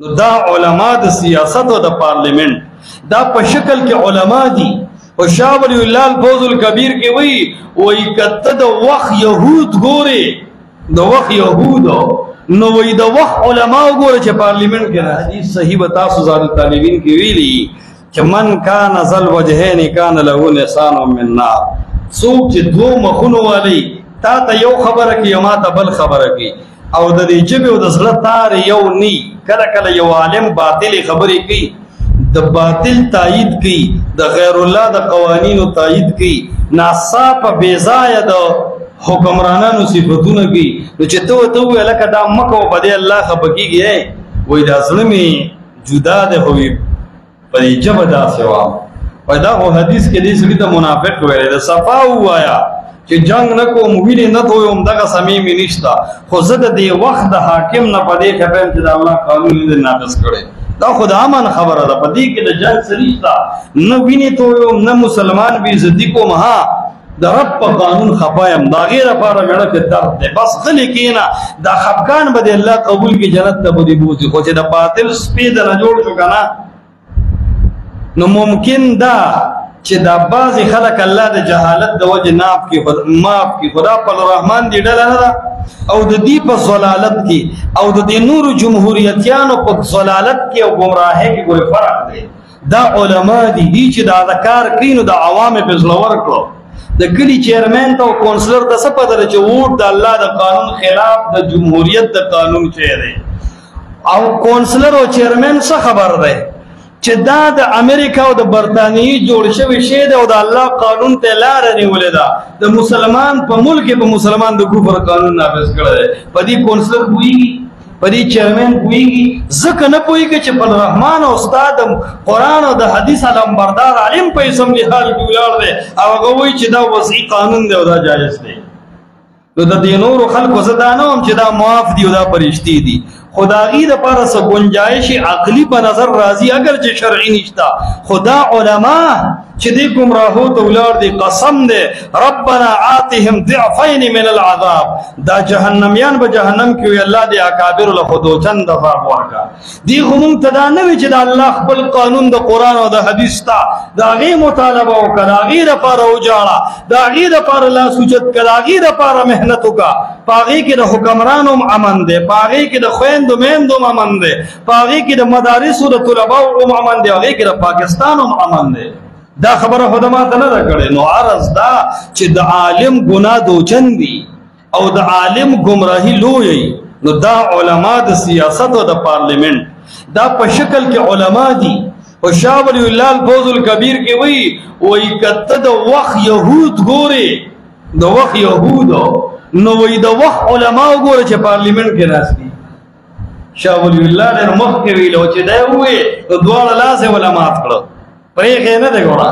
دا علماء د سیاست او د پارلیمنت دا په شکل کې علما دي. او شاه ولی الله الفوز الکبیر کې وی کته د وخت یهود ګوره د وخت یهود نو وی د وخت علما ګوره چې پارلیمنت کې حدیث صحیح بتا سوزار طالبین کې ویلي چې من کان ذل وجهین کان له لسان من نار. څوک چې دوه مخونه والی تا ته یو خبره کوي ما ته بل خبره کوي او د دې جبه او د زړه تار یو نی. کله کله یو عالم باطل خبرې کوي د باطل تایید کوي د غیر الله د قوانینو تایید کوي ناصاف بیزای د حکمرانانو صفاتونه کوي نو چې ته لکه دا مکه او بده الله خبرېږي وای دا ظلمي جدا ده هوی پرې جبه دا سوا پیدا هو حدیث کې دې سړي ته منافق وایي د صفا وایا چې جنگ نه کوم ویني نه توم دغه سمیم نشتا خو زه د دې وخت د حاکم نه پدې خبرم چې د الله قانون دې ناقص کړي دا خدا امن خبره ده پدې کې د جنگ سریشتا نه ویني توم نه مسلمان به عزت کوم ها د رب په قانون خپایم دا غیر لپاره مړه کې درد ده بس غلي کینا دا خفقان به الله قبول کې جنت ته بده بوزي خو چې د باطل سپید نه جوړ شو کنه نو ممکن دا چې دا بعضی خلک الله د جهالت د وجه معاف کی خدا په رحمان دی ډله نه او د دې په ضلالت کې او د دې نور جمهوریتیانو په ضلالت کې او گمراهۍ کې ګور فرق دی. دا علما دي چې دا ذکر کینو د عوام په زلور کړو د کلی چیرمن ته او کونسلر د څه پدره چې ووټ د الله د قانون خلاف د جمهوریت د قانون چي او کونسلر او چیرمن څه خبر دی چې دا د امریکا او د برتانیې جوړ شوی شی دی او د الله قانون ته لار نیولې ده د مسلمان په ملک په مسلمان د کفر قانون نافذ کړی دی په دې کونسلر پوهیږي په دې چیرمن پوهیږي ځکه نه پوهیږي چې په رحمان او استاد قرآن او د حدیث علمبردار عالم په اسم حال کې ولاړ دی او هغه وایي چې دا وضعي قانون دی او دا جایز دی نو د دې نورو خلکو زه دا نه وم چې دا معاف دي او دا پرشتي دي خداغی د پاره څه گنجائش عقلی په نظر راضی اگر چې شرعي نشتا خدا علما چې دې گمراهو ته ولار دي قسم دې ربنا آتهم ضعفين من العذاب دا جهنميان به جهنم کې وي الله دې اکابر له خودو چند عذاب ورکا دي هم تدا نه وي چې د الله خپل قانون د قران او د حديث تا دا غي مطالبه وکړه غیر لپاره وجاړه دا غیر لپاره لا سجد کړه غیر لپاره مهنت وکړه پاغي کې د حکمرانو امن دي پاغي کې د خويندو میندو امن دي پاغي کې د مدارس او د طلباو امن دي هغه کې د پاکستان امن دي دا خبره خدما ته نه کړي نو عرض دا چې د عالم ګناه دوچن دي او د عالم گمراهي لوی نو دا علما د سیاست او د پارلیمنت دا په شکل کې علما دي او شاه ولی الله الفوز الکبیر کې وی کته د وخت یهود ګوره د وخت یهود نو وی د وخت علما ګوره چې پارلیمنت کې راځي شاه ولی الله له مخ کې ویلو چې دا وې نو دواړه لاس علماء کړو پرې نه دی ګوره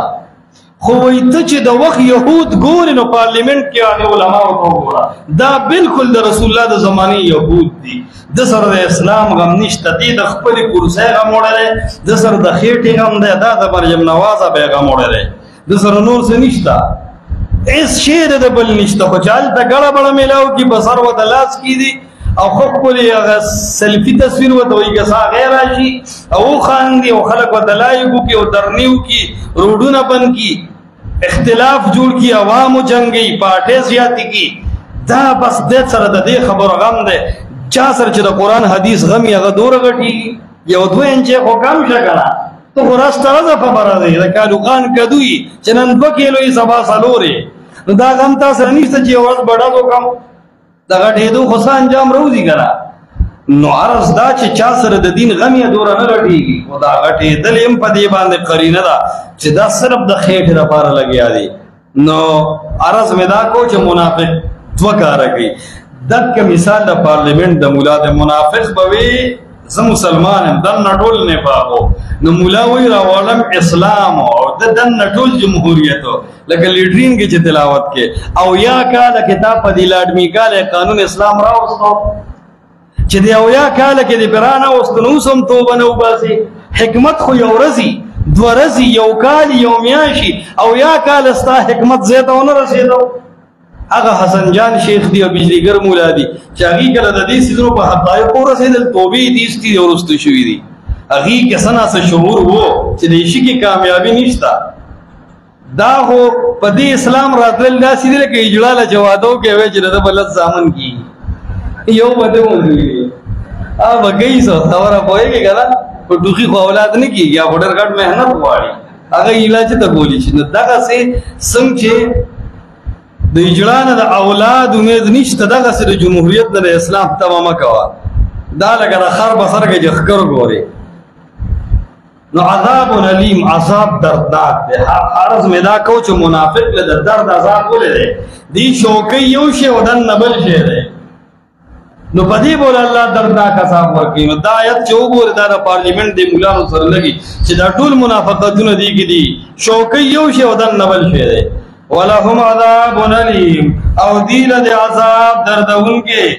خو وی ته چې د وخت یهود ګوري نو پارلیمنت کې هغه علما او ګوره دا بالکل د رسول الله د زمانه یهود دي د سره د اسلام غم نشته دي د خپل کرسي غم وړل د سره د خېټې غم ده د مریم نوازه به غم وړل د سره نور څه نشته اس شیر د بل نشته خو چال ته ګړه بړه ملاو کی بسر و دلاس کی دي او خپل هغه سلفي تصویر و دوی غسا غیر راشي او خان دي او خلک و دلایو کی او درنیو کی روډونه بن کی اختلاف جوړ کی عوام جنگي پاټه زیاتی کی دا بس د سره د دې خبر غم ده چا سره چې د قران حدیث غم یې غدور غټي یو دوه انچه حکم شګړه تو ورستره خبره ده د کالوغان کدوې چې نن 2 کیلو یې سبا سالوري نو دا غم تاسو نشته چې ورځ بڑا دو کم دا غټېدو خو انجام روزي کړه نو عرض دا چې چا سره د دین غم یې دور نه غټيږي خدا غټېدل هم په دې باندې قرینه ده چې دا صرف د خېټه لپاره لګیا دي نو عرض مدا کو چې منافق دوه کار کوي دغه مثال د پارلیمنت د مولا د منافق بوي زه مسلمان یم دن نټول نه پاغو نو مولا وی راولم اسلام او د دن نټول جمهوریت لکه لیډرین کې چې تلاوت کې او یا کاله کتاب په دی لاډمی کاله قانون اسلام راوستو چې دی او یا کاله کې دی برانه واستنو سم توبه نو باسي حکمت خو یو رزي دو رزي یو کال یو میاشي او یا کاله ستا حکمت زیاتونه رسیدو هغه حسن جان شیخ دی او بجلیګر مولا دی چې هغه کله د دې سيزونو په حقایق ورسېدل توبې دي استي ورستو شوې دي هغه کې سنا څه شعور وو چې د شي کې کامیابی نشتا دا هو په دې اسلام راتل دا سیدل کې اجلاله جوادو کې وې چې د بلد ځامن کی یو بده وندي ا وګي سو خبره پوهیږي کنه په دوخي خو اولاد نه کیږي یا وډر غټ مهنت غواړي هغه علاج ته بولی شي نو دغه سه څنګه د اجلانه د اولاد امید نشته دغه سره جمهوریت د اسلام تمامه کوا دا لګره خر بسر کې جخکر ګوري نو عذاب علیم عذاب دردناک دی عرض مدا کو چې منافق له درد عذاب ولې دی شوکې یو شی ودن نبل شی دی نو پدې بول الله دردناک عذاب ورکړي نو دا آیت چې وګوره دا د پارلیمنت د مولانو سره لګي چې دا ټول منافقتونه دي کې دي شوکې یو شی ودن نبل شی دی ولهم عذاب علیم او دیل د عذاب دردونکې